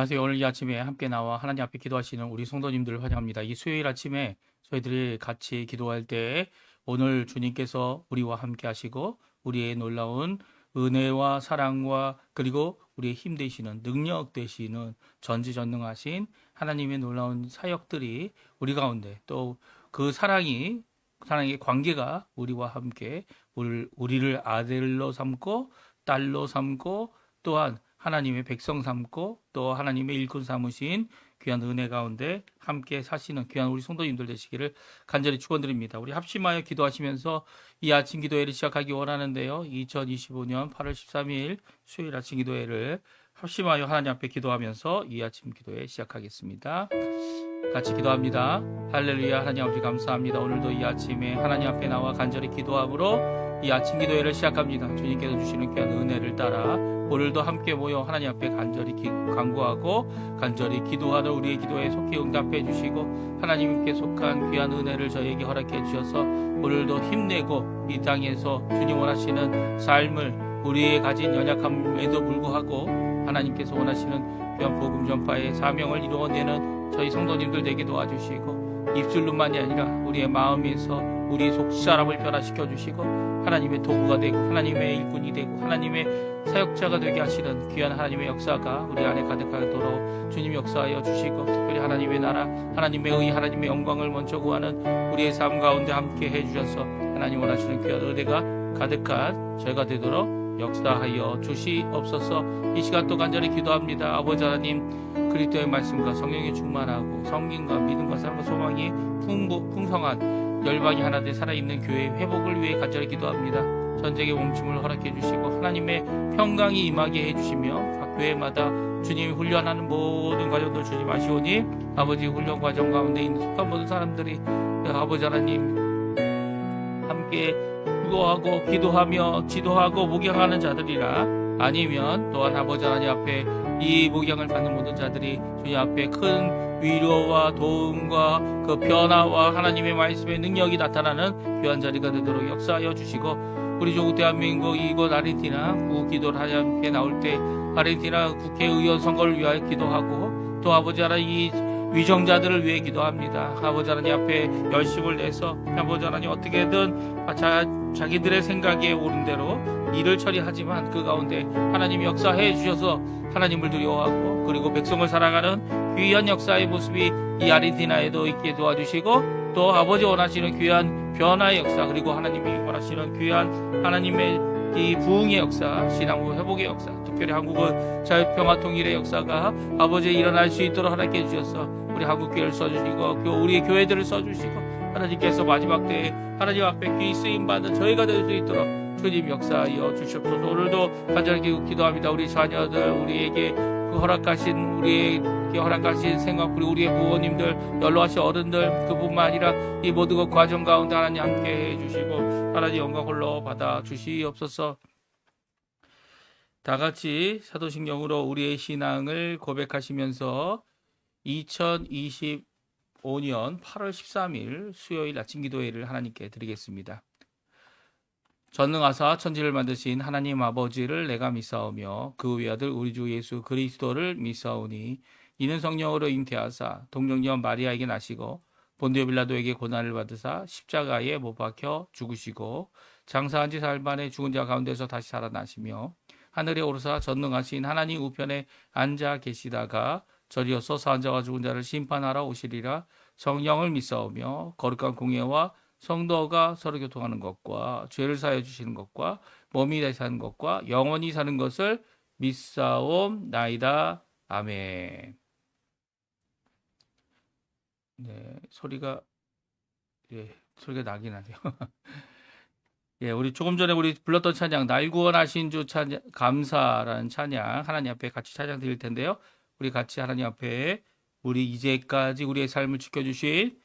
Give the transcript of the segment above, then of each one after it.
안녕하세요. 오늘 이 아침에 함께 나와 하나님 앞에 기도하시는 우리 성도님들을 환영합니다. 이 수요일 아침에 저희들이 같이 기도할 때 오늘 주님께서 우리와 함께 하시고 우리의 놀라운 은혜와 사랑과 그리고 우리의 힘 되시는 능력 되시는 전지전능하신 하나님의 놀라운 사역들이 우리 가운데 또 그 사랑의 관계가 우리와 함께 우리를 아들로 삼고 딸로 삼고 또한 하나님의 백성 삼고 또 하나님의 일꾼 삼으신 귀한 은혜 가운데 함께 사시는 귀한 우리 성도님들 되시기를 간절히 축원드립니다. 우리 합심하여 기도하시면서 이 아침 기도회를 시작하기 원하는데요. 2025년 8월 13일 수요일 아침 기도회를 합심하여 하나님 앞에 기도하면서 이 아침 기도회 시작하겠습니다. 같이 기도합니다. 할렐루야. 하나님 아버지 감사합니다. 오늘도 이 아침에 하나님 앞에 나와 간절히 기도함으로 이 아침 기도회를 시작합니다. 주님께서 주시는 귀한 은혜를 따라 오늘도 함께 모여 하나님 앞에 간절히 간구하고 간절히 기도하는 우리의 기도에 속히 응답해 주시고 하나님께 속한 귀한 은혜를 저에게 허락해 주셔서 오늘도 힘내고 이 땅에서 주님 원하시는 삶을 우리의 가진 연약함에도 불구하고 하나님께서 원하시는 귀한 복음 전파의 사명을 이루어내는 저희 성도님들 되게 도와주시고 입술로만이 아니라 우리의 마음에서 우리 속사람을 변화시켜 주시고 하나님의 도구가 되고 하나님의 일꾼이 되고 하나님의 사역자가 되게 하시는 귀한 하나님의 역사가 우리 안에 가득하도록 주님 역사하여 주시고 특별히 하나님의 나라 하나님의 의 하나님의 영광을 먼저 구하는 우리의 삶 가운데 함께 해주셔서 하나님 원하시는 귀한 은혜가 가득한 저희가 되도록 역사하여 주시옵소서. 이 시간 또 간절히 기도합니다. 아버지 하나님 그리스도의 말씀과 성령이 충만하고 성김과 믿음과 사랑과 소망이 풍성한 열방이 하나 돼 살아있는 교회의 회복을 위해 간절히 기도합니다. 전쟁의 멈춤을 허락해 주시고 하나님의 평강이 임하게 해주시며 각 교회마다 주님이 훈련하는 모든 과정들 주님 아시오니 아버지 훈련 과정 가운데 있는 속한 모든 사람들이 아버지 하나님 함께 기도하고 기도하며 지도하고 목양하는 자들이라 아니면 또한 아버지 하나님 앞에 이 목양을 받는 모든 자들이 주님 앞에 큰 위로와 도움과 그 변화와 하나님의 말씀의 능력이 나타나는 귀한 자리가 되도록 역사하여 주시고 우리 조국 대한민국 이곳 아르헨티나 구기도를 함께 나올 때 아르헨티나 국회의원 선거를 위하여 기도하고 또 아버지 하나님 이 위정자들을 위해 기도합니다. 아버지 하나님 앞에 열심을 내서 아버지 하나님 어떻게든 자기들의 생각에 옳은 대로 일을 처리하지만 그 가운데 하나님이 역사해 주셔서 하나님을 두려워하고 그리고 백성을 사랑하는 귀한 역사의 모습이 이 아르헨티나에도 있게 도와주시고 또 아버지 원하시는 귀한 변화의 역사 그리고 하나님이 원하시는 귀한 하나님의 이 부흥의 역사 신앙 회복의 역사 특별히 한국은 자유평화통일의 역사가 아버지 일어날 수 있도록 하나님께 주셔서 우리 한국교회를 써주시고 우리의 교회들을 써주시고 하나님께서 마지막 때에 하나님 앞에 귀 쓰임받은 저희가 될 수 있도록 주님 역사하여 주시옵소서. 오늘도 간절히 기도합니다. 우리 자녀들 우리에게 우리에게 허락하신 생각 그리고 우리의 부모님들 연로하신 어른들 그뿐만 아니라 이 모든 것 과정 가운데 하나님 함께 해주시고 하나님 영광 홀로 받아 주시옵소서. 다 같이 사도신경으로 우리의 신앙을 고백하시면서 2025년 8월 13일 수요일 아침 기도회를 하나님께 드리겠습니다. 전능하사 천지를 만드신 하나님 아버지를 내가 믿사오며 그 외아들 우리 주 예수 그리스도를 믿사오니 이는 성령으로 잉태하사 동정녀 마리아에게 나시고 본디오 빌라도에게 고난을 받으사 십자가에 못 박혀 죽으시고 장사한 지 사흘 만에 죽은 자 가운데서 다시 살아나시며 하늘에 오르사 전능하신 하나님 우편에 앉아 계시다가 저리어서 산 자와 죽은 자를 심판하러 오시리라. 성령을 믿사오며 거룩한 공예와 성도가 서로 교통하는 것과 죄를 사하여 주시는 것과 몸이 다시 사는 것과 영원히 사는 것을 믿사옵나이다. 아멘. 네, 소리가 나긴 하네요. 예, 우리 조금 전에 우리 불렀던 찬양 날 구원하신 주 찬양 감사라는 찬양 하나님 앞에 같이 찬양 드릴 텐데요. 우리 같이 하나님 앞에 우리 이제까지 우리의 삶을 지켜주실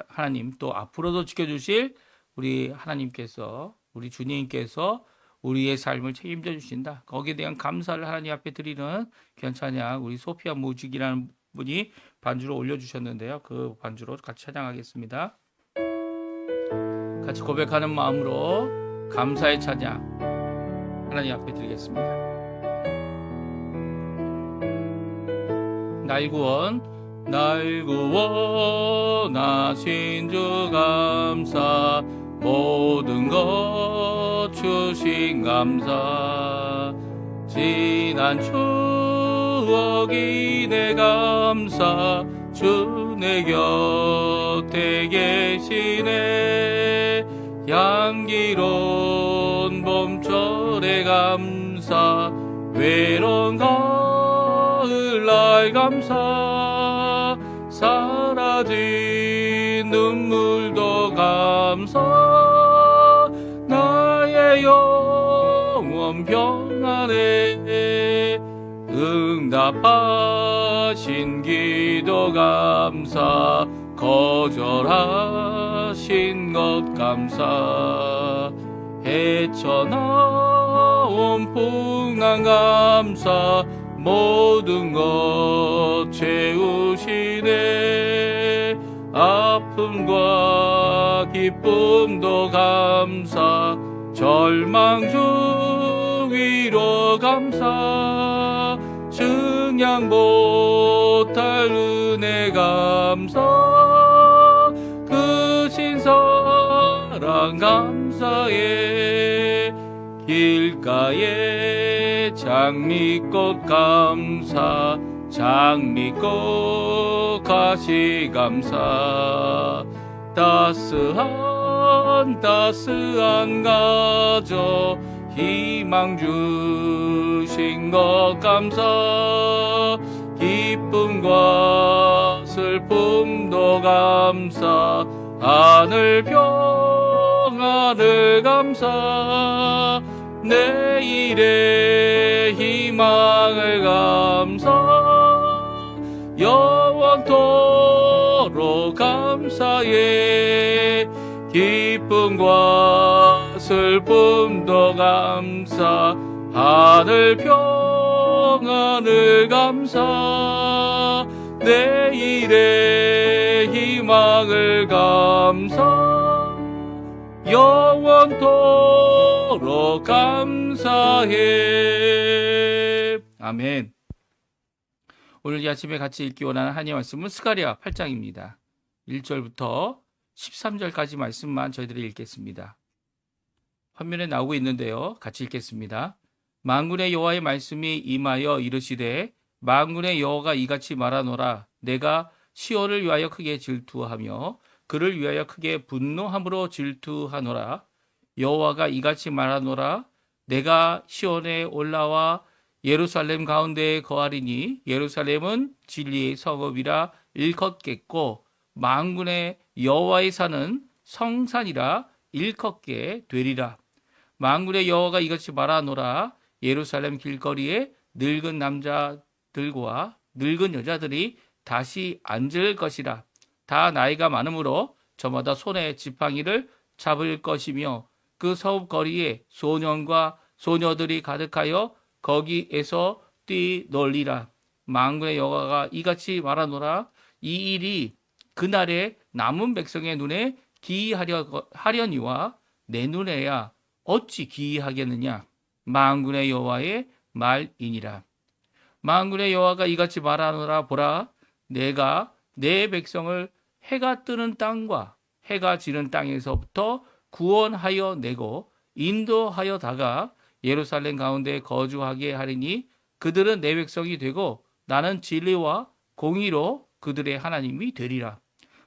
하나님 또 앞으로도 지켜주실 우리 하나님께서 우리 주님께서 우리의 삶을 책임져 주신다. 거기에 대한 감사를 하나님 앞에 드리는 귀한 찬양 우리 소피아 무직이라는 분이 반주로 올려주셨는데요. 그 반주로 같이 찬양하겠습니다. 같이 고백하는 마음으로 감사의 찬양 하나님 앞에 드리겠습니다. 날 구원하신 주 감사, 모든 것 주신 감사, 지난 추억이 내 감사, 주 내 곁에 계시네. 향기로운 봄철의 감사, 외로운 가을날 감사, 사라진 눈물도 감사, 나의 영원 평안에 응답하신 기도 감사, 거절하신 것 감사, 헤쳐나온 풍랑 감사, 모든 것 채우시네. 아픔과 기쁨도 감사, 절망 중 위로 감사, 증량 못할 은혜 감사, 크신 사랑 감사해. 길가에 장미꽃 감사, 장미꽃 가시 감사, 따스한 가져 희망 주신 것 감사, 기쁨과 슬픔도 감사, 하늘 평안을 감사, 내일의 희망을 감사, 영원토록 감사해. 기쁨과 슬픔도 감사, 하늘 평안을 감사, 내일의 희망을 감사, 영원토록 감사해. 아멘. 오늘 이 아침에 같이 읽기 원하는 하나님의 말씀은 스가랴 8장입니다. 1절부터 13절까지 말씀만 저희들이 읽겠습니다. 화면에 나오고 있는데요. 같이 읽겠습니다. 만군의 여호와의 말씀이 임하여 이르시되, 만군의 여호와가 이같이 말하노라. 내가 시온을 위하여 크게 질투하며 그를 위하여 크게 분노함으로 질투하노라. 여호와가 이같이 말하노라. 내가 시온에 올라와 예루살렘 가운데에 거하리니 예루살렘은 진리의 성읍이라 일컫겠고, 만군의 여호와의 산은 성산이라 일컫게 되리라. 만군의 여호와가 이같이 말하노라. 예루살렘 길거리에 늙은 남자들과 늙은 여자들이 다시 앉을 것이라. 다 나이가 많으므로 저마다 손에 지팡이를 잡을 것이며, 그 서읍거리에 소년과 소녀들이 가득하여 거기에서 뛰놀리라. 만군의 여호와가 이같이 말하노라. 이 일이 그날에 남은 백성의 눈에 기이하려니와 내 눈에야 어찌 기이하겠느냐. 만군의 여호와의 말이니라. 만군의 여호와가 이같이 말하노라. 보라, 내가 내 백성을 해가 뜨는 땅과 해가 지는 땅에서부터 구원하여 내고 인도하여다가 예루살렘 가운데 거주하게 하리니, 그들은 내 백성이 되고 나는 진리와 공의로 그들의 하나님이 되리라.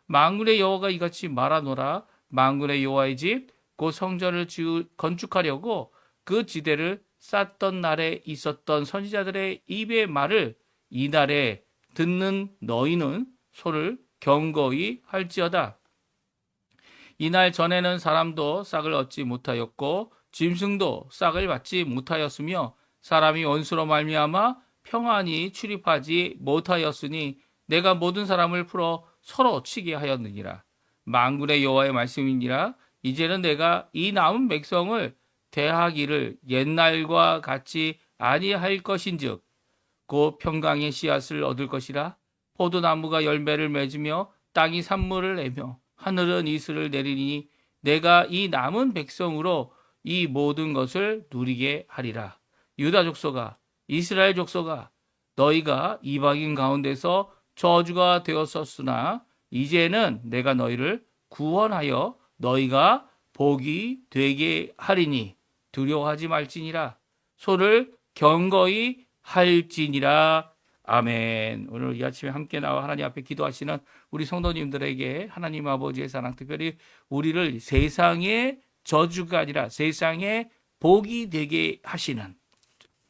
만군의 여호와가 이같이 말하노라. 만군의 여호와의 집 곧 성전을 건축하려고 그 지대를 쌓던 날에 있었던 선지자들의 입의 말을 이날에 듣는 너희는 소를 경거히 할지어다. 이날 전에는 사람도 싹을 얻지 못하였고 짐승도 싹을 받지 못하였으며, 사람이 원수로 말미암아 평안히 출입하지 못하였으니 내가 모든 사람을 풀어 서로 치게 하였느니라. 만군의 여호와의 말씀이니라. 이제는 내가 이 남은 백성을 대하기를 옛날과 같이 아니할 것인즉, 곧 평강의 씨앗을 얻을 것이라. 포도나무가 열매를 맺으며 땅이 산물을 내며 하늘은 이슬을 내리니 내가 이 남은 백성으로 이 모든 것을 누리게 하리라. 유다 족속아, 이스라엘 족속아, 너희가 이방인 가운데서 저주가 되었었으나 이제는 내가 너희를 구원하여 너희가 복이 되게 하리니 두려워하지 말지니라. 손을 경거히 할지니라. 아멘. 오늘 이 아침에 함께 나와 하나님 앞에 기도하시는 우리 성도님들에게 하나님 아버지의 사랑, 특별히 우리를 세상의 저주가 아니라 세상의 복이 되게 하시는,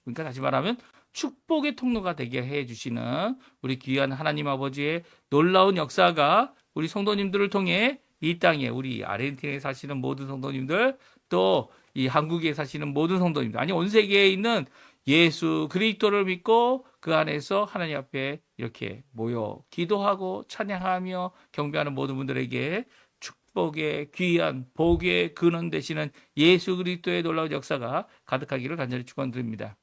그러니까 다시 말하면 축복의 통로가 되게 해주시는 우리 귀한 하나님 아버지의 놀라운 역사가 우리 성도님들을 통해 이 땅에, 우리 아르헨티나에 사시는 모든 성도님들, 또 이 한국에 사시는 모든 성도님들, 아니 온 세계에 있는 예수 그리스도를 믿고 그 안에서 하나님 앞에 이렇게 모여 기도하고 찬양하며 경배하는 모든 분들에게 축복의 귀한 복의 근원 되시는 예수 그리스도의 놀라운 역사가 가득하기를 간절히 축원드립니다.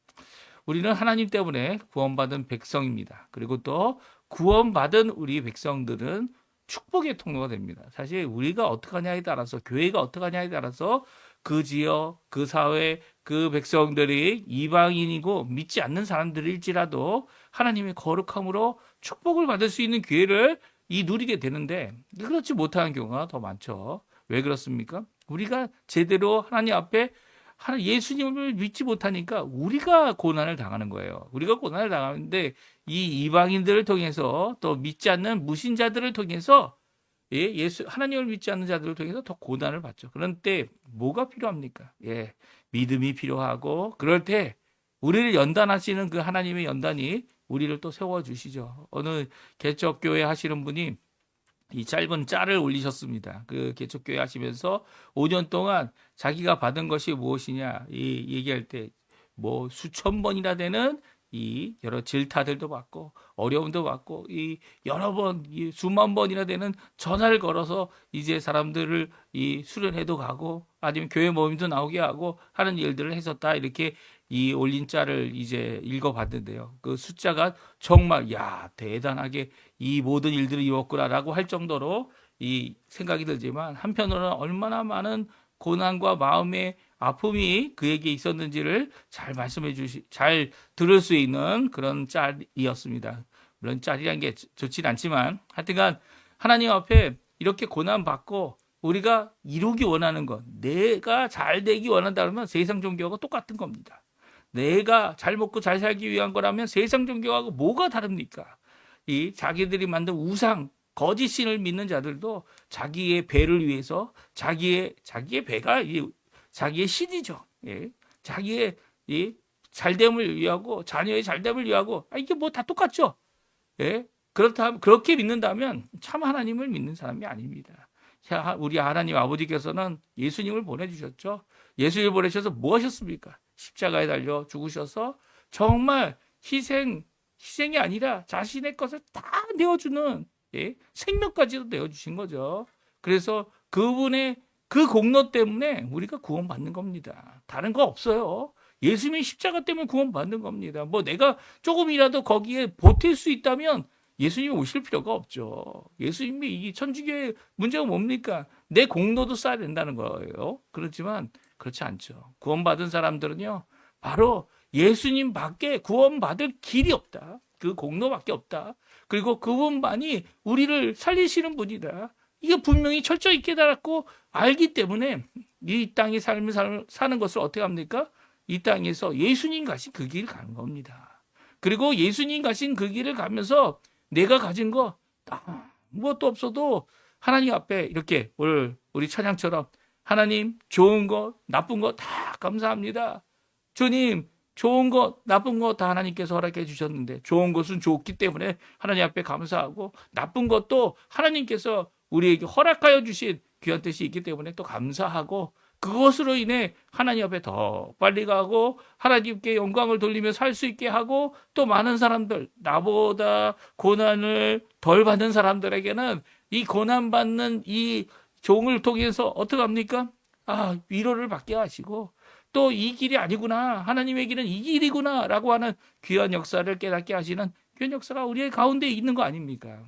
우리는 하나님 때문에 구원받은 백성입니다. 그리고 또 구원받은 우리 백성들은 축복의 통로가 됩니다. 사실 우리가 어떻게 하냐에 따라서, 교회가 어떻게 하냐에 따라서 그 지역, 그 사회, 그 백성들이 이방인이고 믿지 않는 사람들일지라도 하나님의 거룩함으로 축복을 받을 수 있는 기회를 누리게 되는데, 그렇지 못하는 경우가 더 많죠. 왜 그렇습니까? 우리가 제대로 하나님 앞에 예수님을 믿지 못하니까 우리가 고난을 당하는 거예요. 우리가 고난을 당하는데 이 이방인들을 통해서, 또 믿지 않는 무신자들을 통해서, 하나님을 믿지 않는 자들을 통해서 더 고난을 받죠. 그런 때 뭐가 필요합니까? 믿음이 필요하고, 그럴 때 우리를 연단하시는 그 하나님의 연단이 우리를 또 세워주시죠. 어느 개척교회 하시는 분이 이 짧은 짤을 올리셨습니다. 그 개척교회 하시면서 5년 동안 자기가 받은 것이 무엇이냐, 얘기할 때 뭐 수천 번이나 되는 이 여러 질타들도 받고 어려움도 받고 여러 번, 수만 번이나 되는 전화를 걸어서 이제 사람들을 수련회도 가고 아니면 교회 모임도 나오게 하고 하는 일들을 했었다, 이렇게 올린 짤을 이제 읽어봤는데요. 그 숫자가 정말 대단하게 이 모든 일들을 이뤘구나라고 할 정도로 생각이 들지만, 한편으로는 얼마나 많은 고난과 마음의 아픔이 그에게 있었는지를 잘 들을 수 있는 그런 짤이었습니다. 물론 짤이란 게 좋진 않지만, 하여튼간 하나님 앞에 이렇게 고난받고 우리가 이루기 원하는 것, 내가 잘 되기 원한다 그러면 세상 종교하고 똑같은 겁니다. 내가 잘 먹고 잘 살기 위한 거라면 세상 종교하고 뭐가 다릅니까? 자기들이 만든 우상, 거짓 신을 믿는 자들도 자기의 배를 위해서, 자기의 배가 자기의 신이죠. 자기의 잘됨을 위하고, 자녀의 잘됨을 위하고, 이게 뭐 다 똑같죠. 그렇다면, 그렇게 믿는다면 참 하나님을 믿는 사람이 아닙니다. 우리 하나님 아버지께서는 예수님을 보내주셨죠. 예수님을 보내셔서 뭐 하셨습니까? 십자가에 달려 죽으셔서 정말 희생이 아니라 자신의 것을 다 내어주는, 생명까지도 내어주신 거죠. 그래서 그분의 그 공로 때문에 우리가 구원받는 겁니다. 다른 거 없어요. 예수님의 십자가 때문에 구원받는 겁니다. 뭐 내가 조금이라도 거기에 보탤 수 있다면 예수님이 오실 필요가 없죠. 예수님이 이 천주교의 문제가 뭡니까? 내 공로도 쌓아야 된다는 거예요. 그렇지만 그렇지 않죠. 구원받은 사람들은요, 바로 예수님밖에 구원받을 길이 없다. 그 공로밖에 없다. 그리고 그분만이 우리를 살리시는 분이다. 이게 분명히 철저히 깨달았고 알기 때문에 이 땅의 삶을 사는 것을 어떻게 합니까? 이 땅에서 예수님 가신 그 길을 가는 겁니다. 그리고 예수님 가신 그 길을 가면서 내가 가진 거 무엇도 없어도 하나님 앞에 이렇게 오늘 우리 찬양처럼, 하나님 좋은 것 나쁜 거 다 감사합니다. 주님 좋은 것 나쁜 거 다 하나님께서 허락해 주셨는데, 좋은 것은 좋기 때문에 하나님 앞에 감사하고, 나쁜 것도 하나님께서 우리에게 허락하여 주신 귀한 뜻이 있기 때문에 또 감사하고, 그것으로 인해 하나님 앞에 더 빨리 가고 하나님께 영광을 돌리며 살 수 있게 하고, 또 많은 사람들, 나보다 고난을 덜 받는 사람들에게는 이 고난받는 이 종을 통해서 어떻게 합니까? 위로를 받게 하시고, 또 이 길이 아니구나, 하나님의 길은 이 길이구나 라고 하는 귀한 역사를 깨닫게 하시는 귀한 역사가 우리의 가운데 있는 거 아닙니까?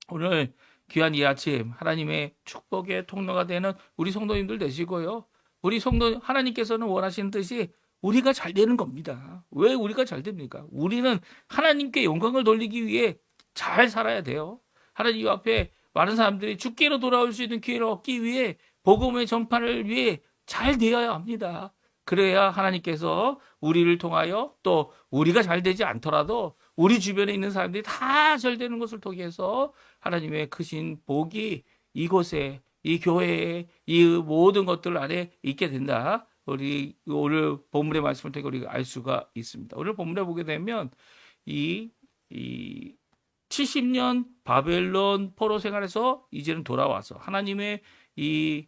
오늘 귀한 이 아침 하나님의 축복의 통로가 되는 우리 성도님들 되시고요. 우리 성도, 하나님께서는 원하시는 뜻이 우리가 잘 되는 겁니다. 왜 우리가 잘 됩니까? 우리는 하나님께 영광을 돌리기 위해 잘 살아야 돼요. 하나님 앞에 많은 사람들이 주께로 돌아올 수 있는 기회를 얻기 위해 복음의 전파를 위해 잘 되어야 합니다. 그래야 하나님께서 우리를 통하여 또 우리가 잘 되지 않더라도 우리 주변에 있는 사람들이 다 잘 되는 것을 통해서 하나님의 크신 복이 이곳에, 이 교회에, 이 모든 것들 안에 있게 된다. 우리 오늘 본문의 말씀을 통해 우리가 알 수가 있습니다. 오늘 본문에 보게 되면 이 70년 바벨론 포로 생활에서 이제는 돌아와서 하나님의 이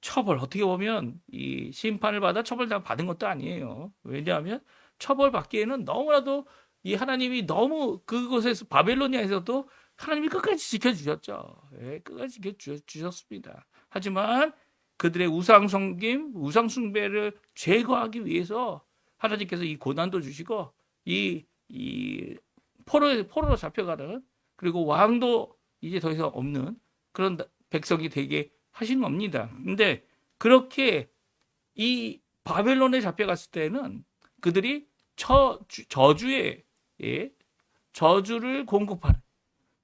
처벌, 어떻게 보면 이 심판을 받아 처벌 다 받은 것도 아니에요. 왜냐하면 처벌 받기에는 너무나도 이 하나님이 너무 그곳에서 바벨로니아에서도 하나님이 끝까지 지켜주셨죠. 예, 끝까지 지켜주셨습니다. 하지만 그들의 우상 섬김, 우상 숭배를 제거하기 위해서 하나님께서 이 고난도 주시고 이 포로로 잡혀가는, 그리고 왕도 이제 더 이상 없는 그런 백성이 되게 하신 겁니다. 근데 그렇게 이 바벨론에 잡혀갔을 때는 그들이 저주의 저주를 공급하는,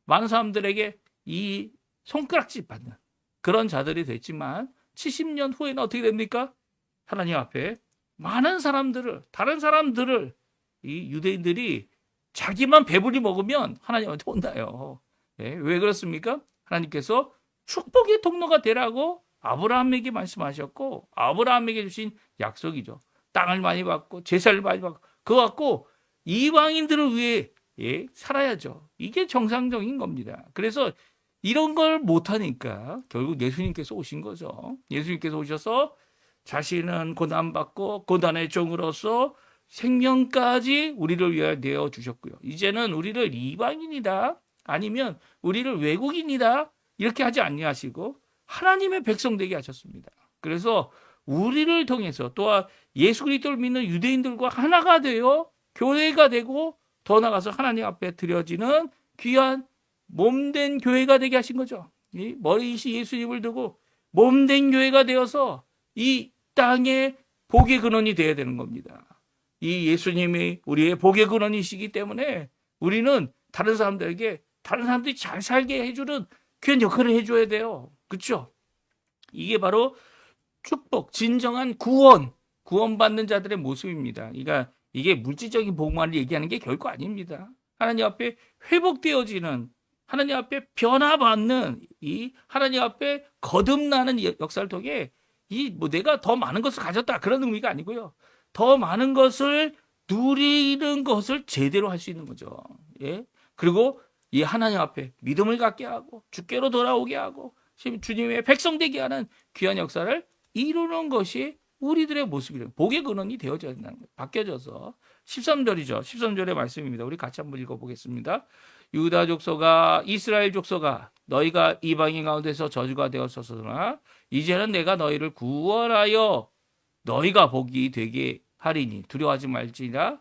많은 사람들에게 이 손가락질 받는 그런 자들이 됐지만 70년 후에는 어떻게 됩니까? 하나님 앞에 많은 사람들을, 다른 사람들을 이 유대인들이 자기만 배불리 먹으면 하나님한테 혼나요. 왜 그렇습니까? 하나님께서 축복의 통로가 되라고 아브라함에게 말씀하셨고, 아브라함에게 주신 약속이죠. 땅을 많이 받고 제사를 많이 받고 그거 갖고 이방인들을 위해 살아야죠. 이게 정상적인 겁니다. 그래서 이런 걸 못하니까 결국 예수님께서 오신 거죠. 예수님께서 오셔서 자신은 고난받고 고난의 종으로서 생명까지 우리를 위하여 내어주셨고요. 이제는 우리를 이방인이다, 아니면 우리를 외국인이다, 이렇게 하지 아니하시고 하나님의 백성 되게 하셨습니다. 그래서 우리를 통해서 또한 예수 그리스도를 믿는 유대인들과 하나가 되어 교회가 되고, 더 나아가서 하나님 앞에 드려지는 귀한 몸된 교회가 되게 하신 거죠. 이 머리이신 예수님을 두고 몸된 교회가 되어서 이 땅에 복의 근원이 되어야 되는 겁니다. 이 예수님이 우리의 복의 근원이시기 때문에 우리는 다른 사람들에게, 다른 사람들이 잘 살게 해주는 그런 역할을 해줘야 돼요. 그렇죠? 이게 바로 축복, 진정한 구원받는 자들의 모습입니다. 그러니까 이게 물질적인 복만을 얘기하는 게 결코 아닙니다. 하나님 앞에 회복되어지는, 하나님 앞에 변화받는, 이 하나님 앞에 거듭나는 역사를 통해 내가 더 많은 것을 가졌다, 그런 의미가 아니고요. 더 많은 것을 누리는 것을 제대로 할 수 있는 거죠. 그리고 이 하나님 앞에 믿음을 갖게 하고 주께로 돌아오게 하고 주님의 백성 되게 하는 귀한 역사를 이루는 것이 우리들의 모습이래요. 복의 근원이 되어져야 된다는 거예요. 바뀌어져서 13절이죠. 13절의 말씀입니다. 우리 같이 한번 읽어보겠습니다. 유다 족속아, 이스라엘 족속아, 너희가 이방인 가운데서 저주가 되었었으나 이제는 내가 너희를 구원하여 너희가 복이 되게 하리니 두려워하지 말지니라.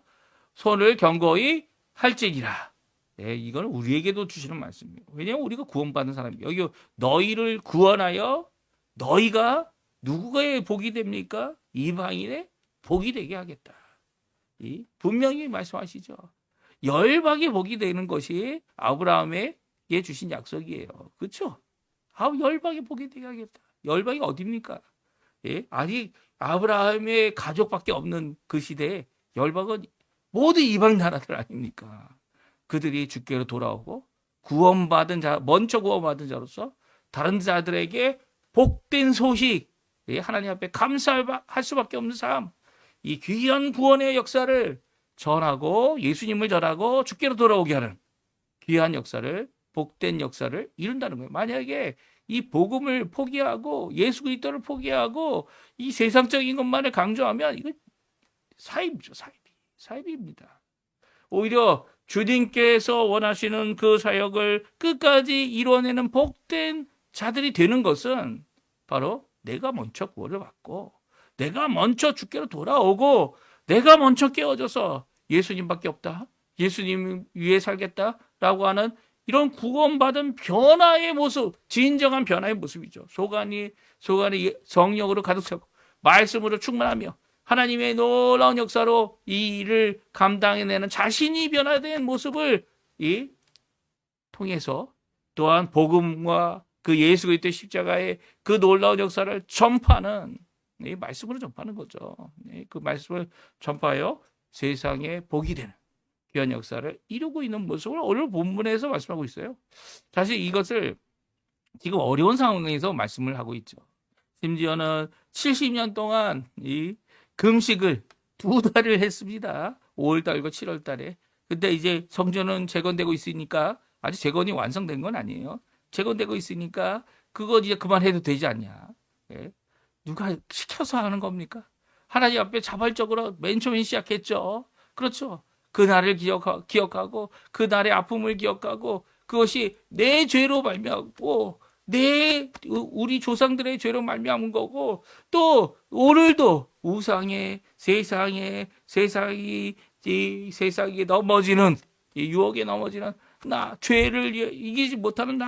손을 견고히 할지니라. 이건 우리에게도 주시는 말씀이에요. 왜냐하면 우리가 구원받는 사람이에요. 여기 너희를 구원하여 너희가 누구의 복이 됩니까? 이방인의 복이 되게 하겠다. 분명히 말씀하시죠. 열방의 복이 되는 것이 아브라함에게 주신 약속이에요. 그렇죠? 열방의 복이 되게 하겠다. 열방이 어디입니까? 아직 아브라함의 가족밖에 없는 그 시대에 열방은 모두 이방 나라들 아닙니까? 그들이 주께로 돌아오고 구원받은 자, 먼저 구원받은 자로서 다른 자들에게 복된 소식, 하나님 앞에 감사할 수밖에 없는 삶, 이 귀한 구원의 역사를 전하고 예수님을 전하고 주께로 돌아오게 하는 귀한 역사를, 복된 역사를 이룬다는 거예요. 만약에 이 복음을 포기하고 예수 그리스도를 포기하고 이 세상적인 것만을 강조하면 이거 사입이죠. 사입입니다. 오히려 주님께서 원하시는 그 사역을 끝까지 이뤄내는 복된 자들이 되는 것은 바로 내가 먼저 구원을 받고 내가 먼저 주께로 돌아오고 내가 먼저 깨어져서 예수님밖에 없다, 예수님 위해 살겠다라고 하는 이런 구원받은 변화의 모습, 진정한 변화의 모습이죠. 속안이 성령으로 가득 차고 말씀으로 충만하며 하나님의 놀라운 역사로 이 일을 감당해내는 자신이 변화된 모습을 통해서 또한 복음과 그 예수 그리스도의 십자가의 그 놀라운 역사를 전파하는 말씀으로 전파하는 거죠. 그 말씀을 전파하여 세상에 복이 되는 귀한 역사를 이루고 있는 모습을 오늘 본문에서 말씀하고 있어요. 사실 이것을 지금 어려운 상황에서 말씀을 하고 있죠. 심지어는 70년 동안 이 금식을 2달을 했습니다. 5월달과 7월달에. 근데 이제 성전은 재건되고 있으니까 아직 재건이 완성된 건 아니에요. 재건되고 있으니까 그거 이제 그만해도 되지 않냐. 예? 누가 시켜서 하는 겁니까? 하나님 앞에 자발적으로 맨 처음에 시작했죠. 그렇죠. 그날을 기억하고 그날의 아픔을 기억하고 그것이 내 죄로 말미암고 우리 조상들의 죄로 말미암은 거고 또 오늘도 우상의 세상이 넘어지는 유혹에 넘어지는 죄를 이기지 못하는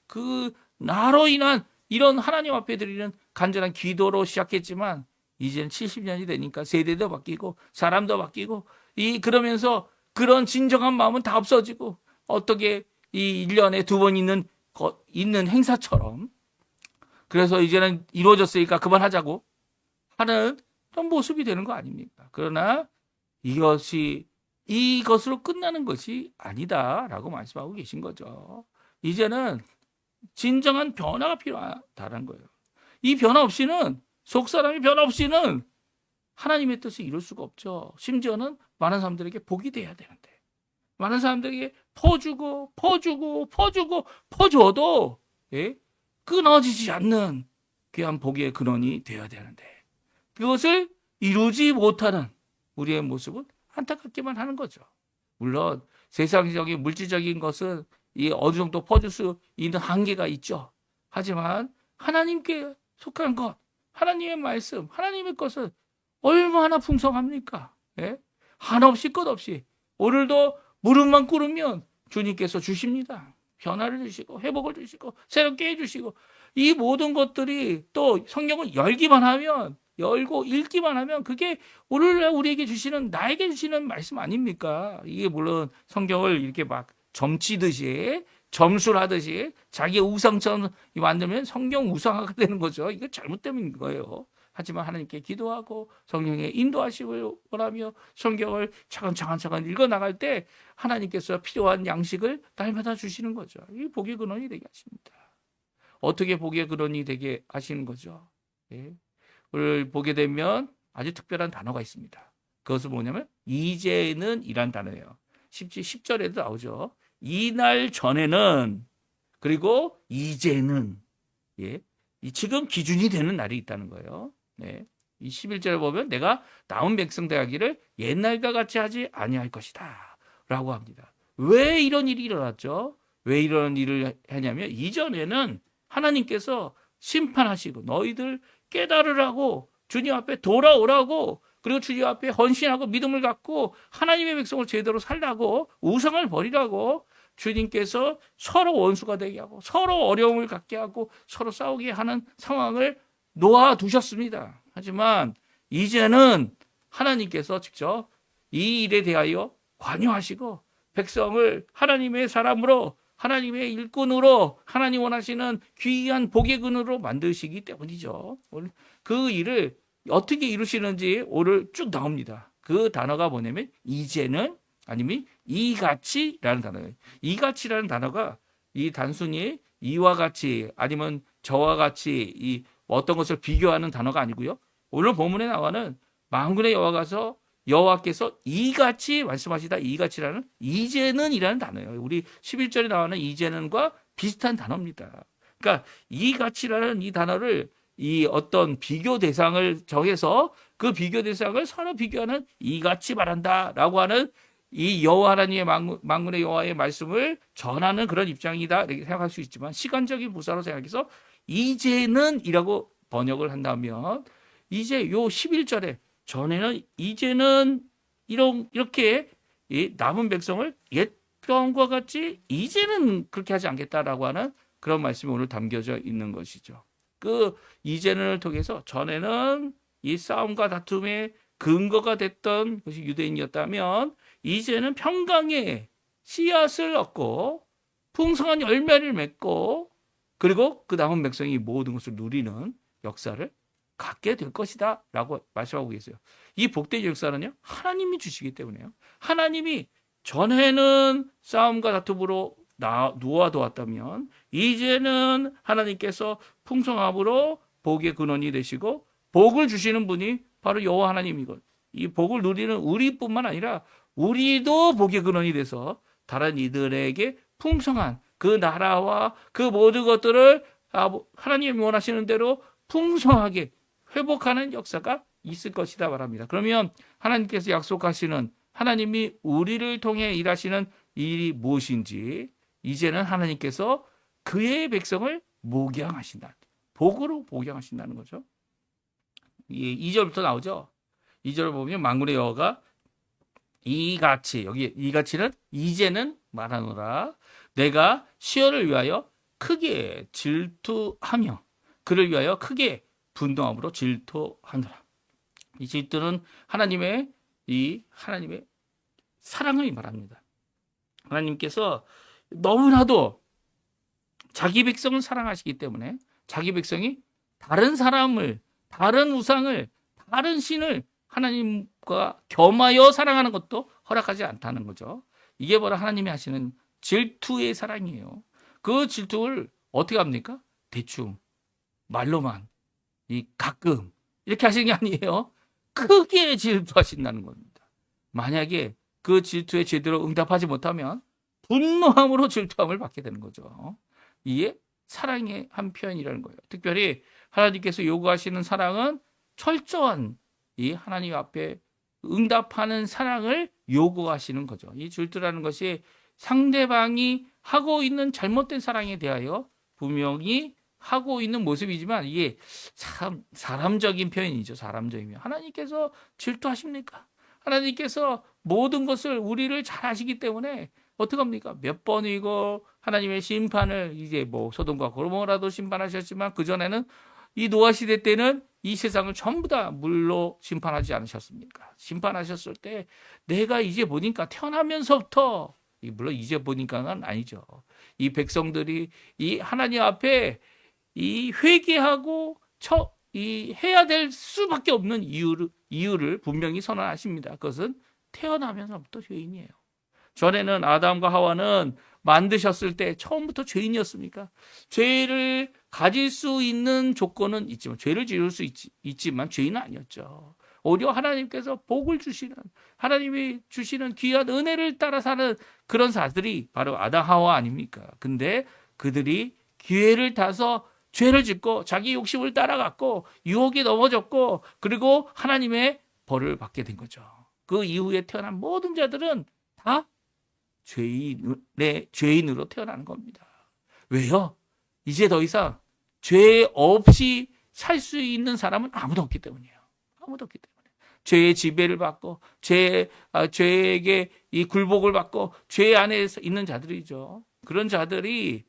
그 나로 인한 이런 하나님 앞에 드리는 간절한 기도로 시작했지만 이제는 70년이 되니까 세대도 바뀌고 사람도 바뀌고 그러면서 그런 진정한 마음은 다 없어지고 어떻게 이 1년에 2번 있는 행사처럼 그래서 이제는 이루어졌으니까 그만하자고 하는 그런 모습이 되는 거 아닙니까? 그러나 이것으로 끝나는 것이 아니다라고 말씀하고 계신 거죠. 이제는 진정한 변화가 필요하다는 거예요. 이 변화 없이는 속사람이 변화 없이는 하나님의 뜻을 이룰 수가 없죠. 심지어는 많은 사람들에게 복이 돼야 되는데 많은 사람들에게 퍼줘도 끊어지지 않는 귀한 복의 근원이 되어야 되는데 그것을 이루지 못하는 우리의 모습은 안타깝기만 하는 거죠. 물론 세상적인 물질적인 것은 어느 정도 퍼줄 수 있는 한계가 있죠. 하지만 하나님께 속한 것, 하나님의 말씀, 하나님의 것은 얼마나 풍성합니까? 한없이 끝없이 오늘도 무릎만 꿇으면 주님께서 주십니다. 변화를 주시고 회복을 주시고 새롭게 해주시고 이 모든 것들이 또 성경을 열고 읽기만 하면 그게 오늘날 우리에게 주시는 나에게 주시는 말씀 아닙니까? 이게 물론 성경을 이렇게 막 점치듯이 점수를 하듯이 자기의 우상처럼 만들면 성경 우상화가 되는 거죠. 이거 잘못된 거예요. 하지만 하나님께 기도하고 성령의 인도하심을 원하며 성경을 차근차근 읽어나갈 때 하나님께서 필요한 양식을 날마다 주시는 거죠. 이 복의 근원이 되게 하십니다. 어떻게 복의 근원이 되게 하시는 거죠? 오늘 보게 되면 아주 특별한 단어가 있습니다. 그것은 뭐냐면 이제는 이란 단어예요. 10절에도 나오죠. 이날 전에는 그리고 이제는 지금 기준이 되는 날이 있다는 거예요. 이 11절에 보면 내가 남은 백성 대하기를 옛날과 같이 하지 아니할 것이다 라고 합니다. 왜 이런 일이 일어났죠? 왜 이런 일을 하냐면 이전에는 하나님께서 심판하시고 너희들 깨달으라고 주님 앞에 돌아오라고 그리고 주님 앞에 헌신하고 믿음을 갖고 하나님의 백성을 제대로 살라고 우상을 버리라고 주님께서 서로 원수가 되게 하고 서로 어려움을 갖게 하고 서로 싸우게 하는 상황을 놓아두셨습니다. 하지만 이제는 하나님께서 직접 이 일에 대하여 관여하시고 백성을 하나님의 사람으로 하나님의 일꾼으로 하나님 원하시는 귀한 복의 근으로 만드시기 때문이죠. 그 일을 어떻게 이루시는지 오늘 쭉 나옵니다. 그 단어가 뭐냐면 이제는 아니면 이같이라는 단어예요. 이같이라는 단어가 이 단순히 이와 같이 아니면 저와 같이 이 어떤 것을 비교하는 단어가 아니고요. 오늘 본문에 나와는 만군의 여호와께서 이같이 말씀하시다 이같이라는 이제는이라는 단어예요. 우리 11절에 나오는 이제는과 비슷한 단어입니다. 그러니까 이같이라는 이 단어를 이 어떤 비교 대상을 정해서 그 비교 대상을 서로 비교하는 이같이 말한다라고 하는 이 여호와 하나님의 만군의 여호와의 말씀을 전하는 그런 입장이다 이렇게 생각할 수 있지만 시간적인 부사로 생각해서 이제는이라고 번역을 한다면 이제 요 11절에 전에는 이제는 이렇게 남은 백성을 옛경과 같이 이제는 그렇게 하지 않겠다라고 하는 그런 말씀이 오늘 담겨져 있는 것이죠. 그 이제는을 통해서 전에는 이 싸움과 다툼의 근거가 됐던 것이 유대인이었다면 이제는 평강의 씨앗을 얻고 풍성한 열매를 맺고 그리고 그 남은 백성이 모든 것을 누리는 역사를 갖게 될 것이다 라고 말씀하고 계세요. 이 복된 역사는요, 하나님이 주시기 때문에요. 하나님이 전에는 싸움과 다툼으로 놓아두었다면 이제는 하나님께서 풍성함으로 복의 근원이 되시고 복을 주시는 분이 바로 여호와 하나님이거든요. 이 복을 누리는 우리뿐만 아니라 우리도 복의 근원이 돼서 다른 이들에게 풍성한 그 나라와 그 모든 것들을 하나님이 원하시는 대로 풍성하게 회복하는 역사가 있을 것이다 말합니다. 그러면 하나님께서 약속하시는 하나님이 우리를 통해 일하시는 일이 무엇인지 이제는 하나님께서 그의 백성을 목양하신다. 복으로 목양하신다는 거죠. 2절부터 나오죠. 2절을 보면 만군의 여호와가 이같이, 여기 이같이는 이제는 말하노라. 내가 시온을 위하여 크게 질투하며 그를 위하여 크게 분노함으로 질투하노라. 이 질투는 하나님의 사랑을 말합니다. 하나님께서 너무나도 자기 백성을 사랑하시기 때문에 자기 백성이 다른 사람을, 다른 우상을, 다른 신을 하나님과 겸하여 사랑하는 것도 허락하지 않다는 거죠. 이게 바로 하나님이 하시는 질투의 사랑이에요. 그 질투를 어떻게 합니까? 대충 말로만 가끔 이렇게 하시는 게 아니에요. 크게 질투하신다는 겁니다. 만약에 그 질투에 제대로 응답하지 못하면 분노함으로 질투함을 받게 되는 거죠. 이게 사랑의 한 표현이라는 거예요. 특별히 하나님께서 요구하시는 사랑은 철저한 이 하나님 앞에 응답하는 사랑을 요구하시는 거죠. 이 질투라는 것이 상대방이 하고 있는 잘못된 사랑에 대하여 분명히 하고 있는 모습이지만 이게 참 사람적인 표현이죠. 사람적인 표현. 하나님께서 질투하십니까? 하나님께서 모든 것을 우리를 잘 아시기 때문에 어떻게 합니까? 몇 번이고 하나님의 심판을 이제 뭐 소돔과 고모라도 심판하셨지만 그전에는 이 노아 시대 때는 이 세상을 전부 다 물로 심판하지 않으셨습니까? 심판하셨을 때 내가 이제 보니까 태어나면서부터 물론 이제 보니까는 아니죠. 이 백성들이 이 하나님 앞에 이 회개하고 해야 될 수밖에 없는 이유를 분명히 선언하십니다. 그것은 태어나면서부터 죄인이에요. 전에는 아담과 하와는 만드셨을 때 처음부터 죄인이었습니까? 죄를 가질 수 있는 조건은 있지만 죄를 지을 수 있지만 죄인은 아니었죠. 오히려 하나님께서 복을 주시는 하나님이 주시는 귀한 은혜를 따라 사는 그런 자들이 바로 아담 하와 아닙니까? 근데 그들이 기회를 타서 죄를 짓고 자기 욕심을 따라갔고 유혹에 넘어졌고 그리고 하나님의 벌을 받게 된 거죠. 그 이후에 태어난 모든 자들은 다 죄인으로 태어나는 겁니다. 왜요? 이제 더 이상 죄 없이 살 수 있는 사람은 아무도 없기 때문이에요. 아무도 없기 때문에. 죄의 지배를 받고 죄에게 이 굴복을 받고 죄 안에 있는 자들이죠. 그런 자들에게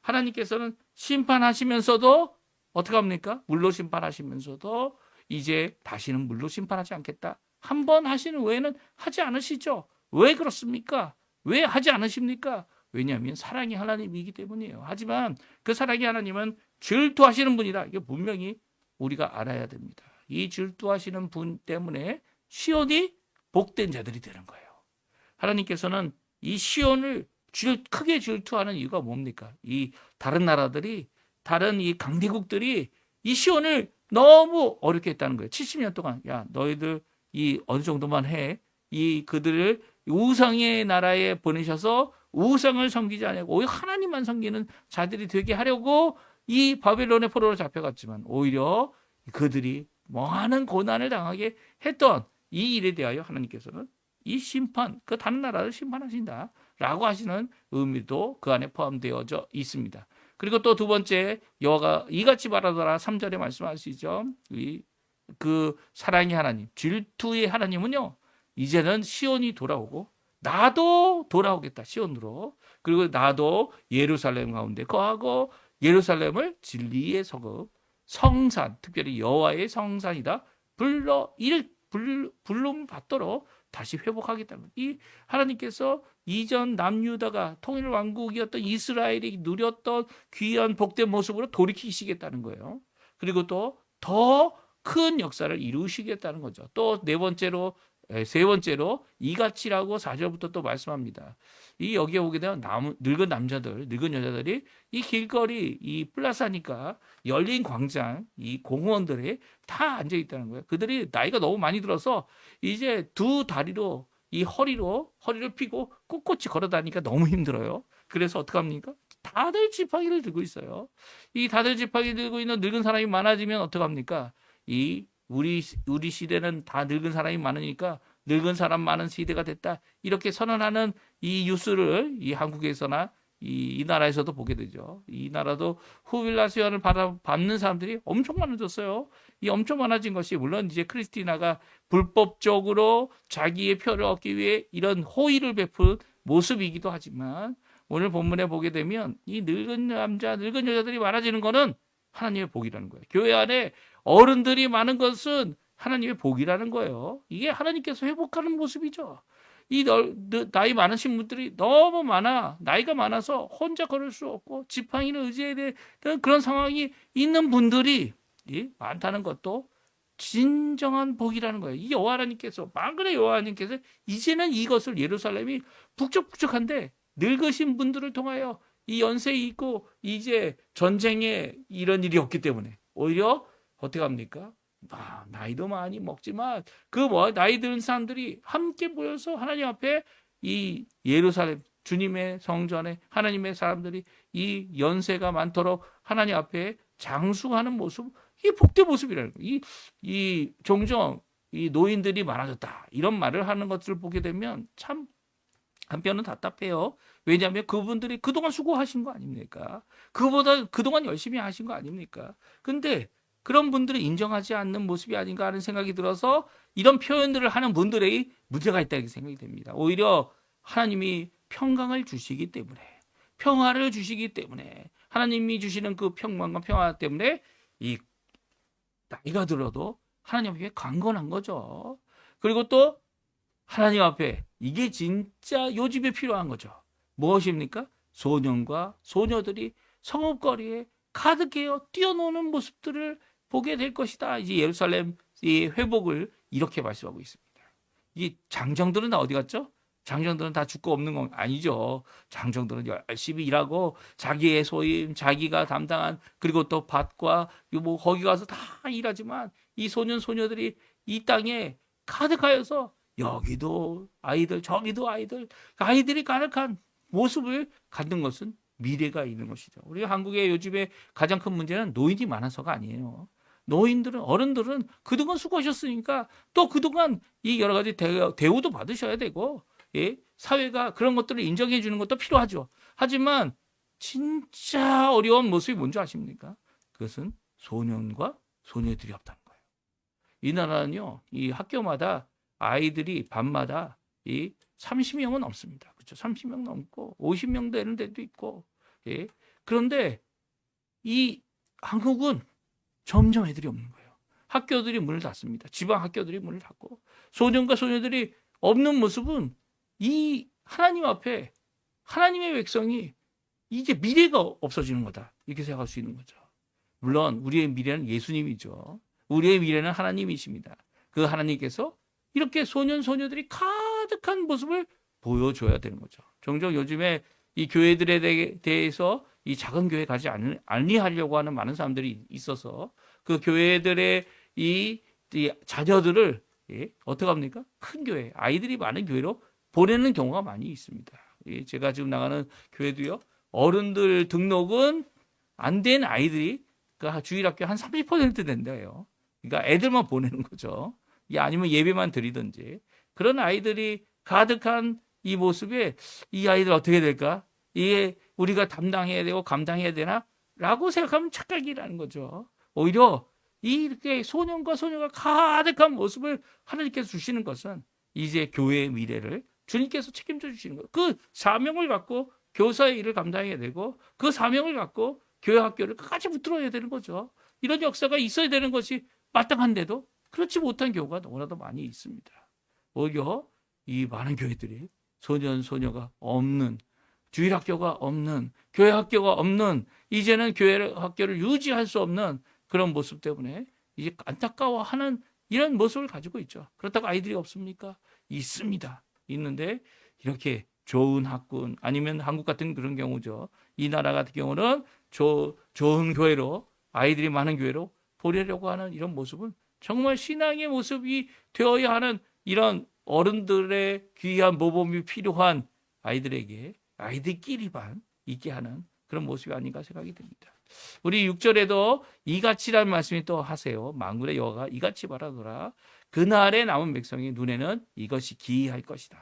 하나님께서는 심판하시면서도 어떻게 합니까? 물로 심판하시면서도 이제 다시는 물로 심판하지 않겠다. 한 번 하시는 외에는 하지 않으시죠. 왜 그렇습니까? 왜 하지 않으십니까? 왜냐하면 사랑이 하나님이기 때문이에요. 하지만 그 사랑이 하나님은 질투하시는 분이다. 이게 분명히 우리가 알아야 됩니다. 이 질투하시는 분 때문에 시온이 복된 자들이 되는 거예요. 하나님께서는 이 시온을 크게 질투하는 이유가 뭡니까? 이 다른 나라들이 다른 이 강대국들이 이 시온을 너무 어렵게 했다는 거예요. 70년 동안 야 너희들 이 어느 정도만 해. 이 그들을 우상의 나라에 보내셔서 우상을 섬기지 않고 오히려 하나님만 섬기는 자들이 되게 하려고 이 바벨론의 포로로 잡혀갔지만 오히려 그들이 많은 고난을 당하게 했던 이 일에 대하여 하나님께서는 이 심판, 그 다른 나라를 심판하신다 라고 하시는 의미도 그 안에 포함되어져 있습니다. 그리고 또 두 번째 여호와가 이같이 말하더라 3절에 말씀하시죠. 그 사랑의 하나님, 질투의 하나님은요. 이제는 시온이 돌아오고 나도 돌아오겠다 시온으로. 그리고 나도 예루살렘 가운데 거하고 예루살렘을 진리의 성읍, 성산, 특별히 여호와의 성산이다 불름 받도록 다시 회복하겠다는 거예요. 이 하나님께서 이전 남유다가 통일 왕국이었던 이스라엘이 누렸던 귀한 복된 모습으로 돌이키시겠다는 거예요. 그리고 또 더 큰 역사를 이루시겠다는 거죠. 또 세 번째로 이같이라고 4절부터 또 말씀합니다. 이 여기에 오게 되면 늙은 여자들이 이 길거리, 이 플라사니까 열린 광장, 이 공원들에 다 앉아 있다는 거예요. 그들이 나이가 너무 많이 들어서 이제 두 다리로 이 허리를 펴고 꼿꼿이 걸어 다니니까 너무 힘들어요. 그래서 어떡합니까? 다들 지팡이를 들고 있어요. 이 다들 지팡이 들고 있는 늙은 사람이 많아지면 어떡합니까? 우리 시대는 다 늙은 사람이 많으니까 늙은 사람 많은 시대가 됐다. 이렇게 선언하는 이 뉴스를 이 한국에서나 이 나라에서도 보게 되죠. 이 나라도 후빌라 수연을 받는 사람들이 엄청 많아졌어요. 이 엄청 많아진 것이 물론 이제 크리스티나가 불법적으로 자기의 표를 얻기 위해 이런 호의를 베푼 모습이기도 하지만 오늘 본문에 보게 되면 이 늙은 여자들이 많아지는 것은 하나님의 복이라는 거예요. 교회 안에 어른들이 많은 것은 하나님의 복이라는 거예요. 이게 하나님께서 회복하는 모습이죠. 나이 많으신 분들이 너무 많아, 나이가 많아서 혼자 걸을 수 없고 지팡이를 의지해야 되는 그런 상황이 있는 분들이 많다는 것도 진정한 복이라는 거예요. 이 여호와 하나님께서, 만군의 여호와 하나님께서 이제는 이것을 예루살렘이 북적북적한데 늙으신 분들을 통하여 이 연세 있고 이제 전쟁에 이런 일이 없기 때문에 오히려 어떻게 합니까? 나이도 많이 먹지만 나이 든 사람들이 함께 모여서 하나님 앞에 이 예루살렘 주님의 성전에 하나님의 사람들이 이 연세가 많도록 하나님 앞에 장수하는 모습, 이 복된 모습이라는 거예요. 이 종종 이 노인들이 많아졌다 이런 말을 하는 것들을 보게 되면 참 한편은 답답해요. 왜냐하면 그분들이 그동안 수고하신 거 아닙니까? 그동안 열심히 하신 거 아닙니까? 근데 그런 분들을 인정하지 않는 모습이 아닌가 하는 생각이 들어서 이런 표현들을 하는 분들의 문제가 있다는 생각이 됩니다. 오히려 하나님이 평강을 주시기 때문에, 평화를 주시기 때문에, 하나님이 주시는 그 평강과 평화 때문에 이 나이가 들어도 하나님 앞에 강건한 거죠. 그리고 또 하나님 앞에 이게 진짜 요즘에 필요한 거죠. 무엇입니까? 소년과 소녀들이 성읍거리에 가득해요 뛰어노는 모습들을 보게 될 것이다. 이제 예루살렘 이 회복을 이렇게 말씀하고 있습니다. 이 장정들은 다 어디 갔죠? 장정들은 다 죽고 없는 건 아니죠. 장정들은 열심히 일하고 자기의 소임, 자기가 담당한 그리고 또 밭과 거기 가서 다 일하지만 이 소년 소녀들이 이 땅에 가득하여서 여기도 아이들, 저기도 아이들이 가득한 모습을 갖는 것은 미래가 있는 것이죠. 우리 한국의 요즘에 가장 큰 문제는 노인이 많아서가 아니에요. 어른들은 그동안 수고하셨으니까 또 그동안 이 여러 가지 대우도 받으셔야 되고, 사회가 그런 것들을 인정해 주는 것도 필요하죠. 하지만 진짜 어려운 모습이 뭔지 아십니까? 그것은 소년과 소녀들이 없다는 거예요. 이 나라는요, 이 학교마다 아이들이 밤마다 이 30명은 넘습니다. 그렇죠? 30명 넘고 50명 되는 데도 있고. 그런데 이 한국은 점점 애들이 없는 거예요. 학교들이 문을 닫습니다. 지방 학교들이 문을 닫고 소년과 소녀들이 없는 모습은 이 하나님 앞에 하나님의 백성이 이제 미래가 없어지는 거다. 이렇게 생각할 수 있는 거죠. 물론 우리의 미래는 예수님이죠. 우리의 미래는 하나님이십니다. 그 하나님께서 이렇게 소년 소녀들이 가득한 모습을 보여줘야 되는 거죠. 종종 요즘에 이 교회들에 대해서 이 작은 교회 가지 아니하려고 하는 많은 사람들이 있어서 그 교회들의 이 자녀들을 어떻게 합니까? 큰 교회, 아이들이 많은 교회로 보내는 경우가 많이 있습니다. 제가 지금 나가는 교회도요, 어른들 등록은 안 된 아이들이 그 주일학교 한 30% 된대요. 그러니까 애들만 보내는 거죠. 아니면 예배만 드리든지. 그런 아이들이 가득한 이 모습에 이 아이들 어떻게 될까? 이게 우리가 담당해야 되고 감당해야 되나? 라고 생각하면 착각이라는 거죠. 오히려 이렇게 소년과 소녀가 가득한 모습을 하나님께서 주시는 것은 이제 교회의 미래를 주님께서 책임져 주시는 거예요. 그 사명을 갖고 교사의 일을 감당해야 되고 그 사명을 갖고 교회 학교를 끝까지 붙들어야 되는 거죠. 이런 역사가 있어야 되는 것이 마땅한데도 그렇지 못한 경우가 너무나도 많이 있습니다. 오히려 이 많은 교회들이 소년 소녀가 없는, 주일 학교가 없는, 교회 학교가 없는, 이제는 교회 학교를 유지할 수 없는 그런 모습 때문에 이제 안타까워하는 이런 모습을 가지고 있죠. 그렇다고 아이들이 없습니까? 있습니다. 있는데 이렇게 좋은 학군, 아니면 한국 같은 그런 경우죠. 이 나라 같은 경우는 좋은 교회로, 아이들이 많은 교회로 보내려고 하는 이런 모습은 정말 신앙의 모습이 되어야 하는, 이런 어른들의 귀한 모범이 필요한 아이들에게 아이들끼리만 있게 하는 그런 모습이 아닌가 생각이 듭니다. 우리 6절에도 이같이라는 말씀이 또 하세요. 만군의 여호와가 이같이 말하노라. 그날에 남은 백성의 눈에는 이것이 기이할 것이다.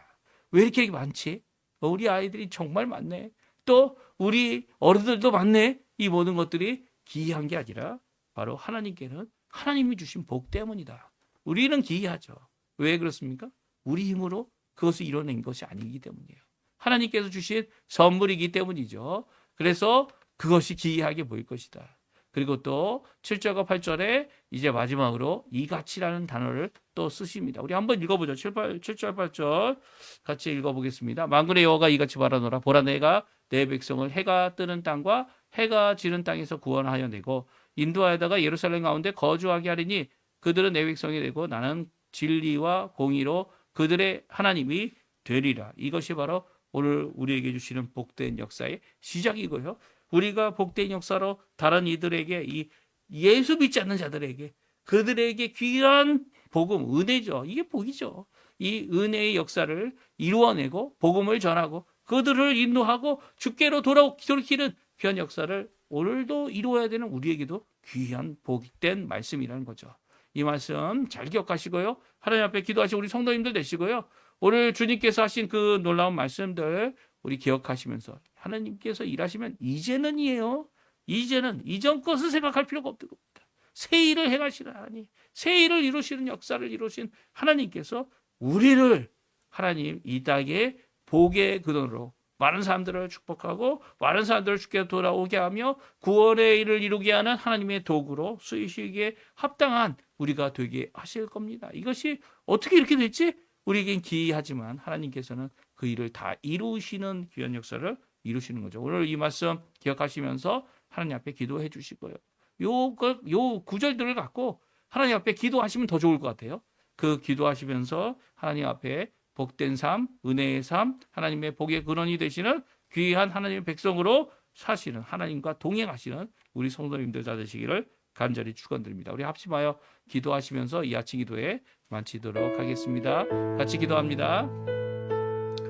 왜 이렇게 많지? 우리 아이들이 정말 많네. 또 우리 어른들도 많네. 이 모든 것들이 기이한 게 아니라 바로 하나님께는 하나님이 주신 복 때문이다. 우리는 기이하죠. 왜 그렇습니까? 우리 힘으로 그것을 이뤄낸 것이 아니기 때문이에요. 하나님께서 주신 선물이기 때문이죠. 그래서 그것이 기이하게 보일 것이다. 그리고 또 7절과 8절에 이제 마지막으로 이같이라는 단어를 또 쓰십니다. 우리 한번 읽어보죠. 7절, 8절 같이 읽어보겠습니다. 만군의 여호와가 이같이 말하노라. 보라, 내가 내 백성을 해가 뜨는 땅과 해가 지는 땅에서 구원하여 내고 인도하여다가 예루살렘 가운데 거주하게 하리니 그들은 내 백성이 되고 나는 진리와 공의로 그들의 하나님이 되리라. 이것이 바로 오늘 우리에게 주시는 복된 역사의 시작이고요. 우리가 복된 역사로 다른 이들에게, 이 예수 믿지 않는 자들에게, 그들에게 귀한 복음, 은혜죠. 이게 복이죠. 이 은혜의 역사를 이루어내고 복음을 전하고 그들을 인도하고 주께로 돌이키는 귀한 역사를 오늘도 이루어야 되는 우리에게도 귀한 복된 말씀이라는 거죠. 이 말씀 잘 기억하시고요. 하나님 앞에 기도하시고 우리 성도님들 되시고요. 오늘 주님께서 하신 그 놀라운 말씀들 우리 기억하시면서 하나님께서 일하시면 이제는이에요. 이제는 이전 것을 생각할 필요가 없는 겁니다. 새 일을 행하시는 하나님, 새 일을 이루시는 역사를 이루신 하나님께서 우리를, 하나님 이 땅에 복의 근원으로 많은 사람들을 축복하고 많은 사람들을 주께 돌아오게 하며 구원의 일을 이루게 하는 하나님의 도구로 쓰이시기에 합당한 우리가 되게 하실 겁니다. 이것이 어떻게 이렇게 됐지? 우리에겐 기이하지만 하나님께서는 그 일을 다 이루시는 귀한 역사를 이루시는 거죠. 오늘 이 말씀 기억하시면서 하나님 앞에 기도해 주시고요. 요 구절들을 갖고 하나님 앞에 기도하시면 더 좋을 것 같아요. 그 기도하시면서 하나님 앞에 복된 삶, 은혜의 삶, 하나님의 복의 근원이 되시는 귀한 하나님의 백성으로 사시는, 하나님과 동행하시는 우리 성도님들 다 되시기를 간절히 축원드립니다. 우리 합심하여 기도하시면서 이 아침 기도에 마치도록 하겠습니다. 같이 기도합니다.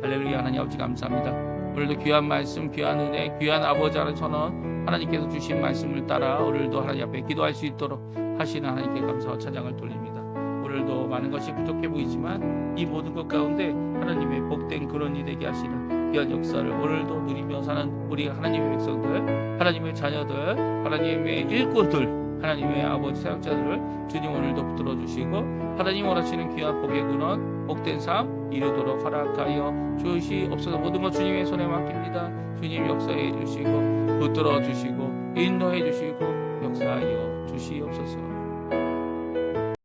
할렐루야. 하나님 아버지 감사합니다. 오늘도 귀한 말씀, 귀한 은혜, 귀한 아버지 하나님 선언, 하나님께서 주신 말씀을 따라 오늘도 하나님 앞에 기도할 수 있도록 하시는 하나님께 감사와 찬양을 돌립니다. 오늘도 많은 것이 부족해 보이지만 이 모든 것 가운데 하나님의 복된 근원이 되게 하시는 귀한 역사를 오늘도 누리며 사는 우리 하나님의 백성들, 하나님의 자녀들, 하나님의 일꾼들, 하나님의 아버지 사역자들을 주님 오늘도 붙들어 주시고 하나님 원하시는 귀한 복의 근원, 복된 삶 이루도록 허락하여 주시옵소서. 모든 것 주님의 손에 맡깁니다. 주님 역사해 주시고 붙들어 주시고 인도해 주시고 역사하여 주시옵소서.